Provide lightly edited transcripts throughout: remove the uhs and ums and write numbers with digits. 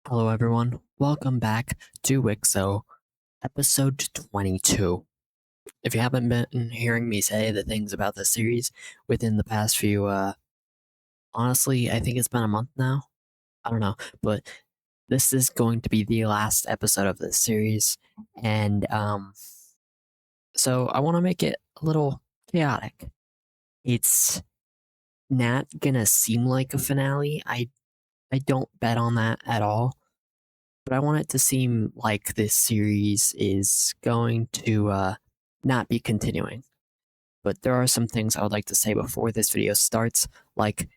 Hello, everyone. Welcome back to Wixo, episode 22. If you haven't been hearing me say the things about this series within the past few, honestly, I think it's been a month now. I don't know, but this is going to be the last episode of this series, and so I want to make it a little chaotic. It's not gonna seem like a finale. I don't bet on that at all, but I want it to seem like this series is going to not be continuing. But there are some things I would like to say before this video starts. Like,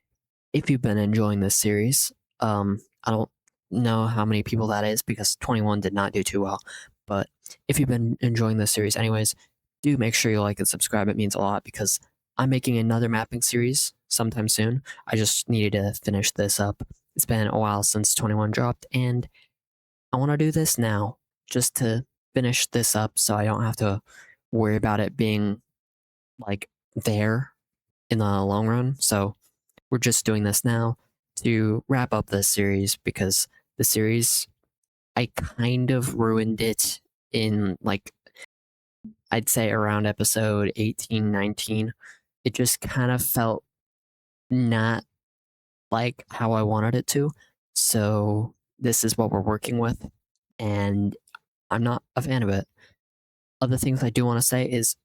if you've been enjoying this series, I don't know how many people that is because 21 did not do too well. But if you've been enjoying this series, anyways, do make sure you like and subscribe. It means a lot because I'm making another mapping series sometime soon. I just needed to finish this up. It's been a while since 21 dropped, and I want to do this now just to finish this up so I don't have to worry about it being like there in the long run. So we're just doing this now to wrap up this series because the series, I kind of ruined it in like, I'd say around episode 18, 19. It just kind of felt not like how I wanted it to. So this is what we're working with, and I'm not a fan of it. Other things I do want to say is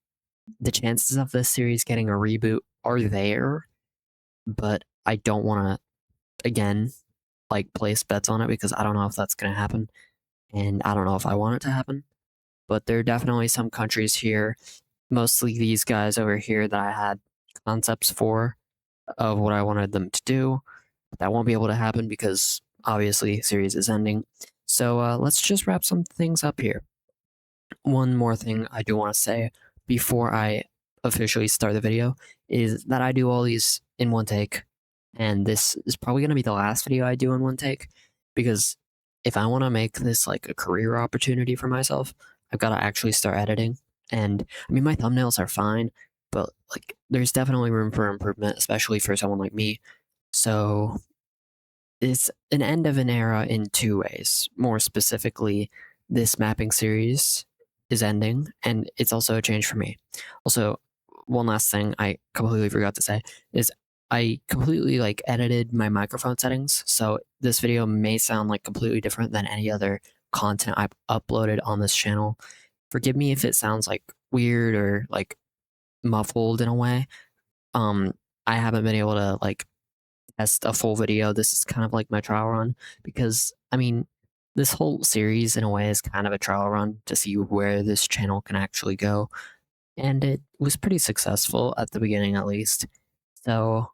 the chances of this series getting a reboot are there, but I don't want to, again, like place bets on it because I don't know if that's going to happen, and I don't know if I want it to happen. But there are definitely some countries here, mostly these guys over here, that I had concepts for of what I wanted them to do. But that won't be able to happen because obviously series is ending. So let's just wrap some things up here. One more thing I do want to say before I officially start the video is that I do all these in one take, and this is probably going to be the last video I do in one take because if I want to make this like a career opportunity for myself, I've got to actually start editing. And I mean, my thumbnails are fine, but like there's definitely room for improvement, especially for someone like me. So it's an end of an era in two ways. More specifically, this mapping series is ending, and it's also a change for me. Also, one last thing I completely forgot to say is I completely like edited my microphone settings, so this video may sound like completely different than any other content I've uploaded on this channel. Forgive me if it sounds like weird or like muffled in a way. Um, I haven't been able to like test a full video. This is kind of like my trial run because, I mean, this whole series in a way is kind of a trial run to see where this channel can actually go. And it was pretty successful at the beginning, at least. So,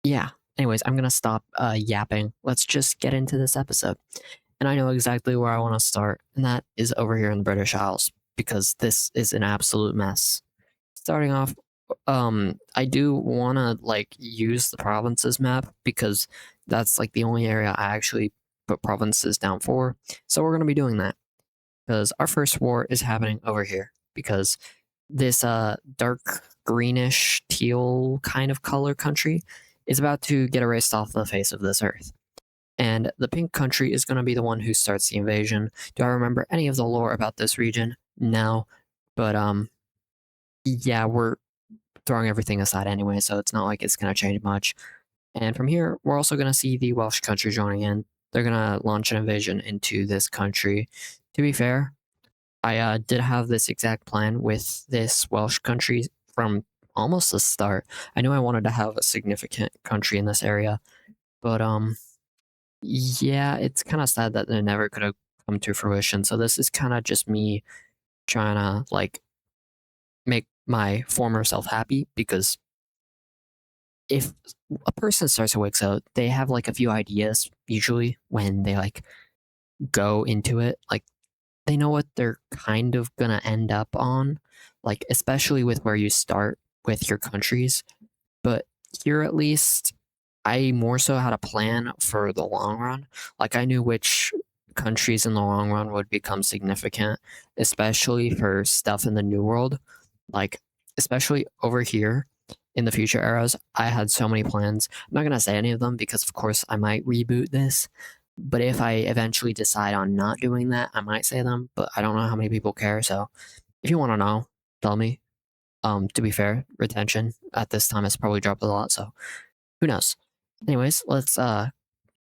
yeah. Anyways, I'm going to stop yapping. Let's just get into this episode. And I know exactly where I want to start, and that is over here in the British Isles because this is an absolute mess. Starting off, I do want to like use the provinces map because that's like the only area I actually put provinces down for. So we're going to be doing that because our first war is happening over here because this dark greenish teal kind of color country is about to get erased off the face of this earth. And the pink country is going to be the one who starts the invasion. Do I remember any of the lore about this region? No. But yeah, we're throwing everything aside anyway, so it's not like it's going to change much. And from here, we're also going to see the Welsh country joining in. They're going to launch an invasion into this country. To be fair, I did have this exact plan with this Welsh country from almost the start. I knew I wanted to have a significant country in this area, but yeah, it's kind of sad that they never could have come to fruition. So this is kind of just me trying to like make my former self happy because if a person starts a Wixo, they have like a few ideas usually when they like go into it. Like they know what they're kind of gonna end up on, like especially with where you start with your countries. But here at least, I more so had a plan for the long run. Like I knew which countries in the long run would become significant, especially for stuff in the new world. Like especially over here in the future eras, I had so many plans. I'm not gonna say any of them because of course I might reboot this, But if I eventually decide on not doing that, I might say them, but I don't know how many people care. So if you want to know, tell me. To be fair, retention at this time has probably dropped a lot, so who knows? Anyways, let's go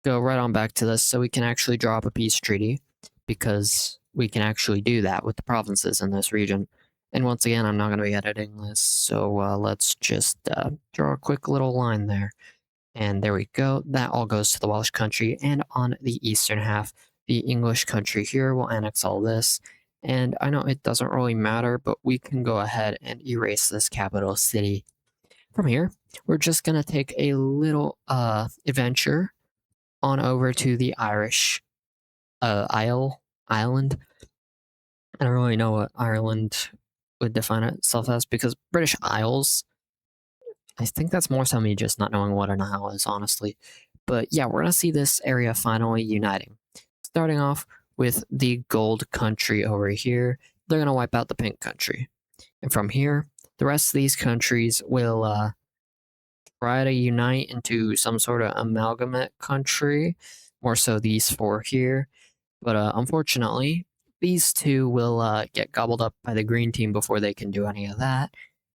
right on back to this so we can actually draw up a peace treaty because we can actually do that with the provinces in this region. And once again, I'm not going to be editing this, so let's just draw a quick little line there. And there we go. That all goes to the Welsh country. And on the eastern half, the English country here will annex all this. And I know it doesn't really matter, but we can go ahead and erase this capital city. From here, we're just going to take a little adventure on over to the Irish island. I don't really know what Ireland would define itself as because British Isles, I think that's more so me just not knowing what an isle is, honestly. But yeah, we're going to see this area finally uniting. Starting off with the gold country over here, they're going to wipe out the pink country. And from here, the rest of these countries will try to unite into some sort of amalgamate country, more so these four here. But unfortunately, these two will get gobbled up by the green team before they can do any of that.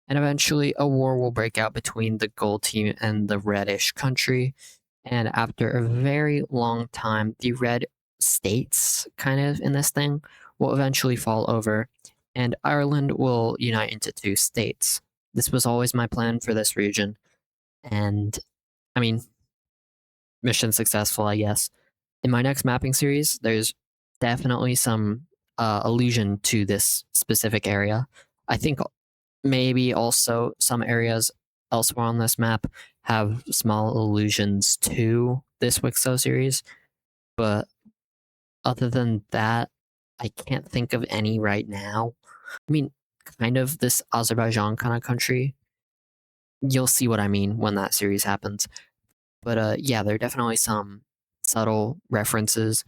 And eventually, a war will break out between the gold team and the reddish country. And after a very long time, the red states, kind of in this thing, will eventually fall over, and Ireland will unite into two states. This was always my plan for this region. And I mean, mission successful, I guess. In my next mapping series, there's definitely some allusion to this specific area. I think maybe also some areas elsewhere on this map have small allusions to this Wixo series, but other than that, I can't think of any right now. I mean, kind of this Azerbaijan kind of country. You'll see what I mean when that series happens. But yeah, there are definitely some subtle references.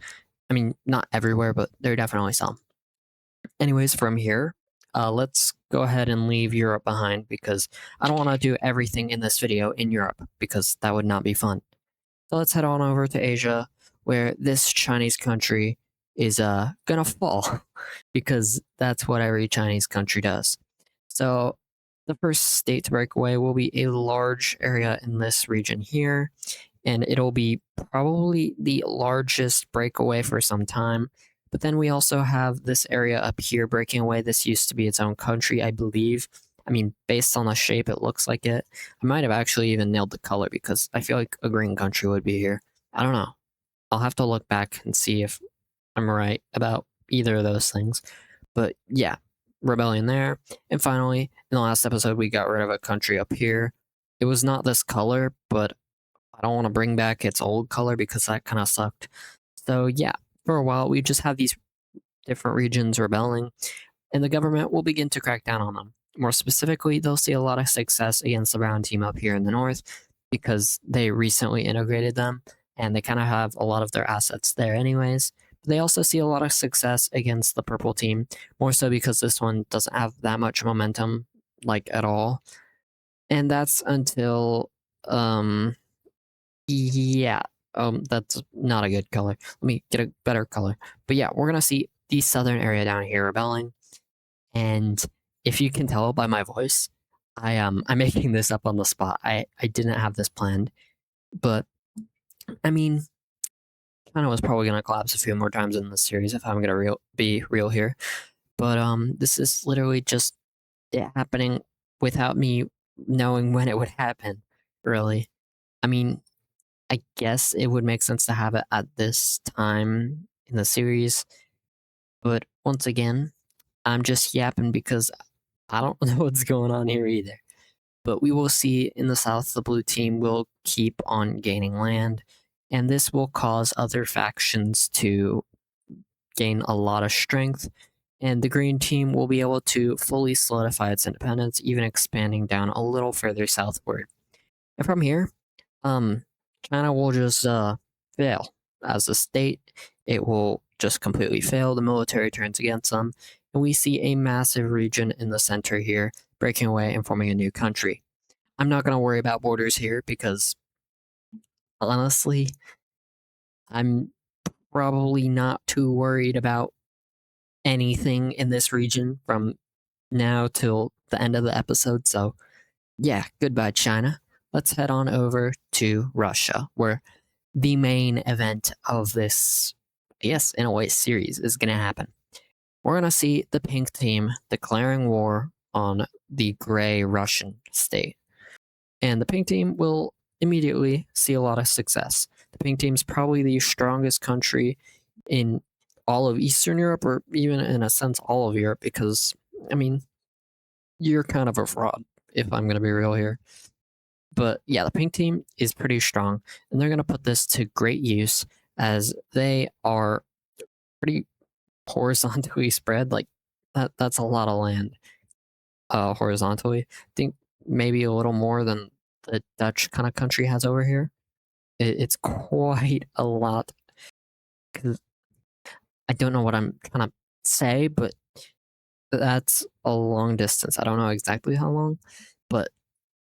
I mean, not everywhere, but there are definitely some. Anyways, from here, let's go ahead and leave Europe behind because I don't want to do everything in this video in Europe because that would not be fun. So let's head on over to Asia, where this Chinese country is gonna fall because that's what every Chinese country does. So the first state to break away will be a large area in this region here, and it'll be probably the largest breakaway for some time. But then we also have this area up here breaking away. This used to be its own country, I believe. I mean, based on the shape, it looks like it. I might have actually even nailed the color because I feel like a green country would be here. I don't know. I'll have to look back and see if I'm right about either of those things. But yeah, rebellion there. And finally, in the last episode, we got rid of a country up here. It was not this color, but I don't want to bring back its old color because that kind of sucked. So yeah, for a while, we just have these different regions rebelling, and the government will begin to crack down on them. More specifically, they'll see a lot of success against the brown team up here in the north because they recently integrated them and they kind of have a lot of their assets there, anyways. But they also see a lot of success against the purple team, more so because this one doesn't have that much momentum, like at all. And that's until, yeah, that's not a good color. Let me get a better color. But yeah, we're gonna see the southern area down here rebelling. And if you can tell by my voice, I'm making this up on the spot. I didn't have this planned, but I mean, China was probably gonna collapse a few more times in this series if I'm gonna be real here. But this is literally just it happening without me knowing when it would happen. Really, I mean, I guess it would make sense to have it at this time in the series, but once again, I'm just yapping because I don't know what's going on here either. But we will see in the south, the blue team will keep on gaining land, and this will cause other factions to gain a lot of strength, and the green team will be able to fully solidify its independence, even expanding down a little further southward. And from here, China will just fail as a state. It will just completely fail. The military turns against them, and we see a massive region in the center here breaking away and forming a new country. I'm not going to worry about borders here because honestly, I'm probably not too worried about anything in this region from now till the end of the episode. So, yeah, goodbye, China. Let's head on over to Russia, where the main event of this, yes, in a way, series is going to happen. We're going to see the pink team declaring war on the gray Russian state. And the pink team will immediately see a lot of success. The pink team's probably the strongest country in all of Eastern Europe, or even in a sense, all of Europe, because, I mean, you're kind of a fraud, if I'm going to be real here. But yeah, the pink team is pretty strong, and they're going to put this to great use as they are pretty horizontally spread. Like, that's a lot of land horizontally. I think maybe a little more than the Dutch kind of country has over here. It's quite a lot. Because I don't know what I'm trying to say, but that's a long distance. I don't know exactly how long, but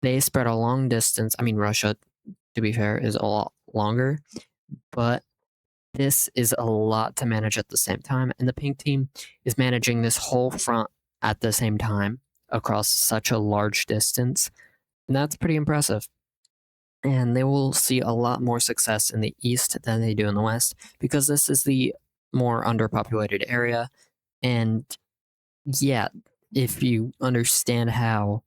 they spread a long distance. I mean, Russia, to be fair, is a lot longer, but this is a lot to manage at the same time. And the pink team is managing this whole front at the same time across such a large distance. And that's pretty impressive. And they will see a lot more success in the east than they do in the west because this is the more underpopulated area. And yeah, if you understand how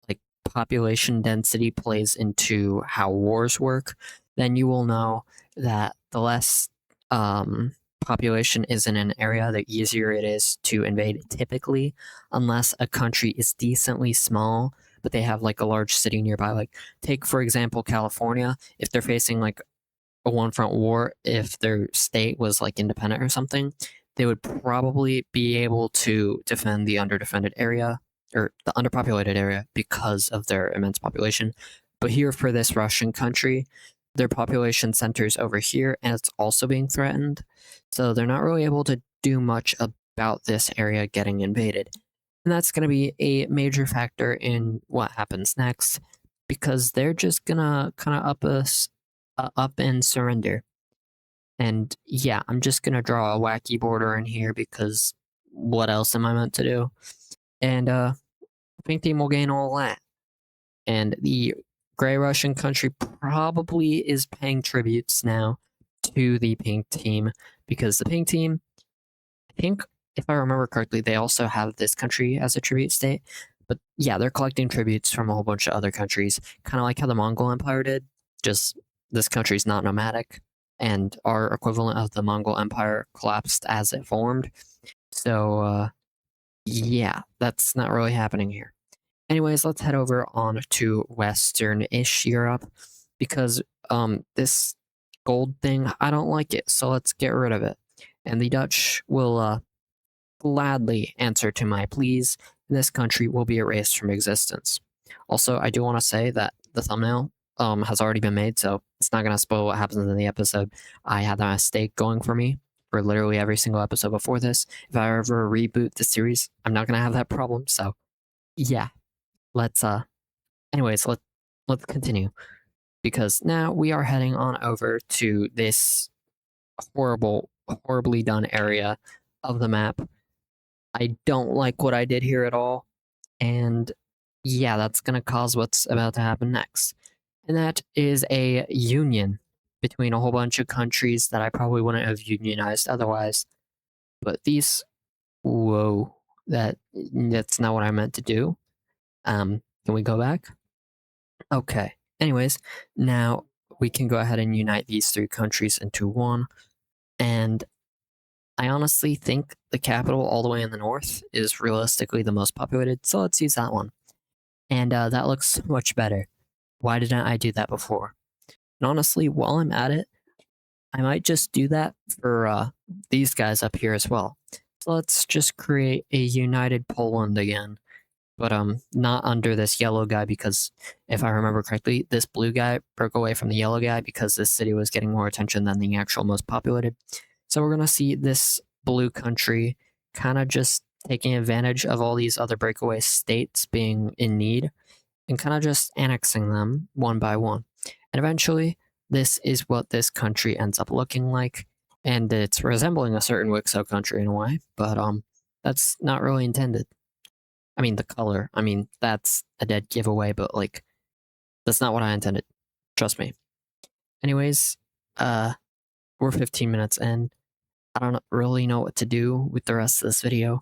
like population density plays into how wars work, then you will know that the less population is in an area, the easier it is to invade typically, unless a country is decently small, but they have like a large city nearby. Like, take, for example, California. If they're facing like a one front war, if their state was like independent or something, they would probably be able to defend the underdefended area or the underpopulated area because of their immense population. But here for this Russian country, their population centers over here and it's also being threatened. So they're not really able to do much about this area getting invaded. And that's going to be a major factor in what happens next because they're just going to kind of up and surrender. And yeah, I'm just going to draw a wacky border in here because what else am I meant to do? And pink team will gain all that. And the gray Russian country probably is paying tributes now to the pink team because the pink team, I think, if I remember correctly, they also have this country as a tribute state. But yeah, they're collecting tributes from a whole bunch of other countries, kind of like how the Mongol Empire did. Just this country's not nomadic, and our equivalent of the Mongol Empire collapsed as it formed. So, yeah, that's not really happening here. Anyways, let's head over on to Western-ish Europe because this gold thing, I don't like it, so let's get rid of it. And the Dutch will gladly answer to my pleas, and this country will be erased from existence. Also, I do want to say that the thumbnail has already been made, so it's not going to spoil what happens in the episode. I had a mistake going for me for literally every single episode before this. If I ever reboot the series, I'm not going to have that problem, so yeah. Let's anyways, let's continue because now we are heading on over to this horribly done area of the map. I don't like what I did here at all, and yeah, that's gonna cause what's about to happen next. And that is a union between a whole bunch of countries that I probably wouldn't have unionized otherwise. But these, whoa, that's not what I meant to do. Can we go back? Okay. Anyways, now we can go ahead and unite these three countries into one. And I honestly think the capital all the way in the north is realistically the most populated, so let's use that one. And that looks much better. Why didn't I do that before? And honestly, while I'm at it, I might just do that for these guys up here as well. So let's just create a united Poland again. But not under this yellow guy because if I remember correctly, this blue guy broke away from the yellow guy because this city was getting more attention than the actual most populated. So we're gonna see this blue country kind of just taking advantage of all these other breakaway states being in need and kind of just annexing them one by one. And eventually, this is what this country ends up looking like. and it's resembling a certain Wixo country in a way, but that's not really intended. I mean, the color, I mean, that's a dead giveaway, but like, that's not what I intended. Trust me. Anyways, we're 15 minutes in. I don't really know what to do with the rest of this video,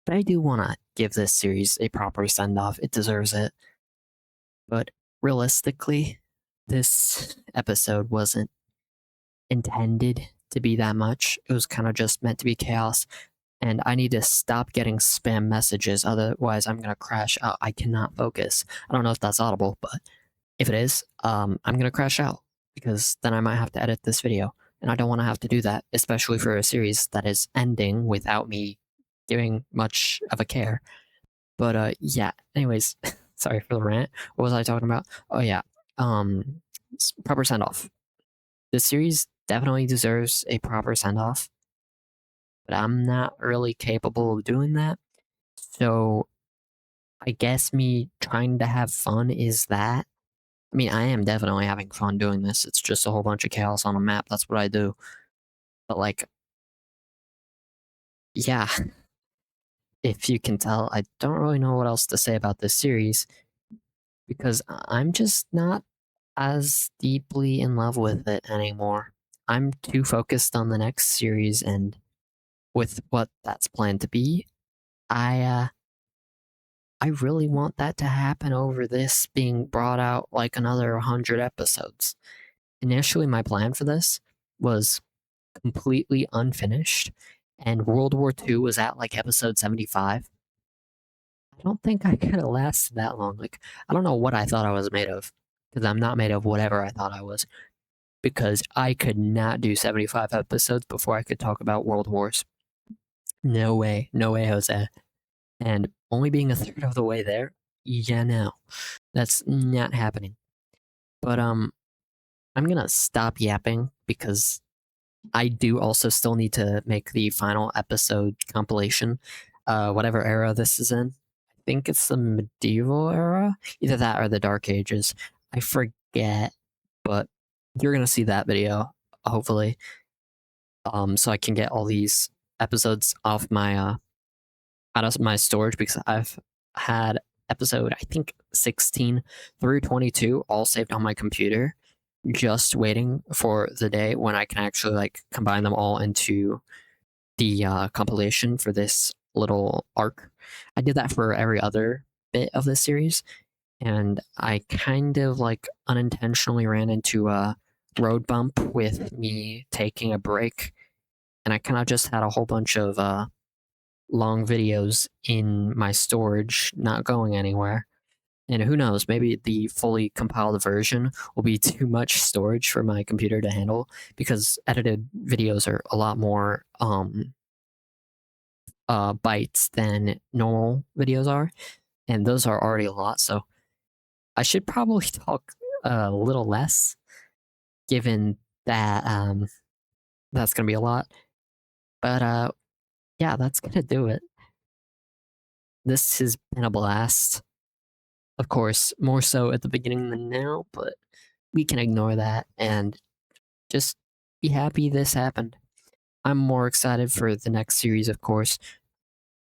but I do want to give this series a proper send off. It deserves it. But realistically, this episode wasn't intended to be that much. It was kind of just meant to be chaos. And I need to stop getting spam messages, otherwise I'm gonna crash out. I cannot focus. I don't know if that's audible, but if it is, I'm gonna crash out because then I might have to edit this video, and I don't want to have to do that, especially for a series that is ending without me giving much of a care. But yeah. Anyways, sorry for the rant. What was I talking about? Oh yeah, proper send off. This series definitely deserves a proper send off, but I'm not really capable of doing that. So I guess me trying to have fun is that. I mean, I am definitely having fun doing this. It's just a whole bunch of chaos on a map. That's what I do. But like, yeah, if you can tell, I don't really know what else to say about this series because I'm just not as deeply in love with it anymore. I'm too focused on the next series and with what that's planned to be. I I really want that to happen over this being brought out like another 100 episodes. Initially, my plan for this was completely unfinished, and World War II was at like episode 75. I don't think I could have lasted that long. Like, I don't know what I thought I was made of, because I'm not made of whatever I thought I was, because I could not do 75 episodes before I could talk about World Wars. No way. No way, Jose. And only being a third of the way there, yeah, no. That's not happening. But I'm gonna stop yapping because I do also still need to make the final episode compilation, whatever era this is in. I think it's the medieval era, either that or the Dark Ages. I forget, but you're gonna see that video hopefully. So I can get all these episodes off my out of my storage because I've had episode I think 16 through 22 all saved on my computer, just waiting for the day when I can actually like combine them all into the compilation for this little arc. I did that for every other bit of this series, and I kind of like unintentionally ran into a road bump with me taking a break, and I kind of just had a whole bunch of long videos in my storage not going anywhere. And who knows, maybe the fully compiled version will be too much storage for my computer to handle because edited videos are a lot more bytes than normal videos are, and those are already a lot. So I should probably talk a little less, given that that's gonna be a lot. But yeah, that's gonna do it. This has been a blast. Of course, more so at the beginning than now, but we can ignore that and just be happy this happened. I'm more excited for the next series, of course.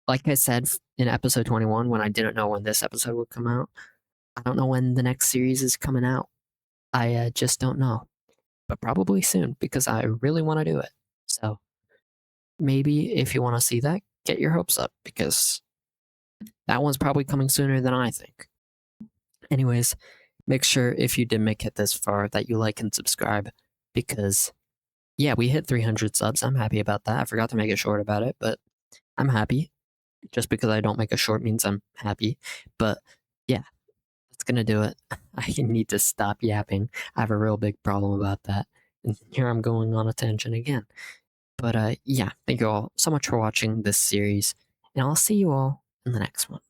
Like I said in episode 21, when I didn't know when this episode would come out, I don't know when the next series is coming out. I just don't know. But probably soon because I really want to do it. So maybe if you want to see that, get your hopes up because that one's probably coming sooner than I think. Anyways, make sure if you did make it this far that you like and subscribe because, yeah, we hit 300 subs. I'm happy about that. I forgot to make a short about it, but I'm happy. Just because I don't make a short means I'm happy. But yeah, that's gonna do it. I need to stop yapping. I have a real big problem about that. And here I'm going on a tangent again. But yeah, thank you all so much for watching this series, and I'll see you all in the next one.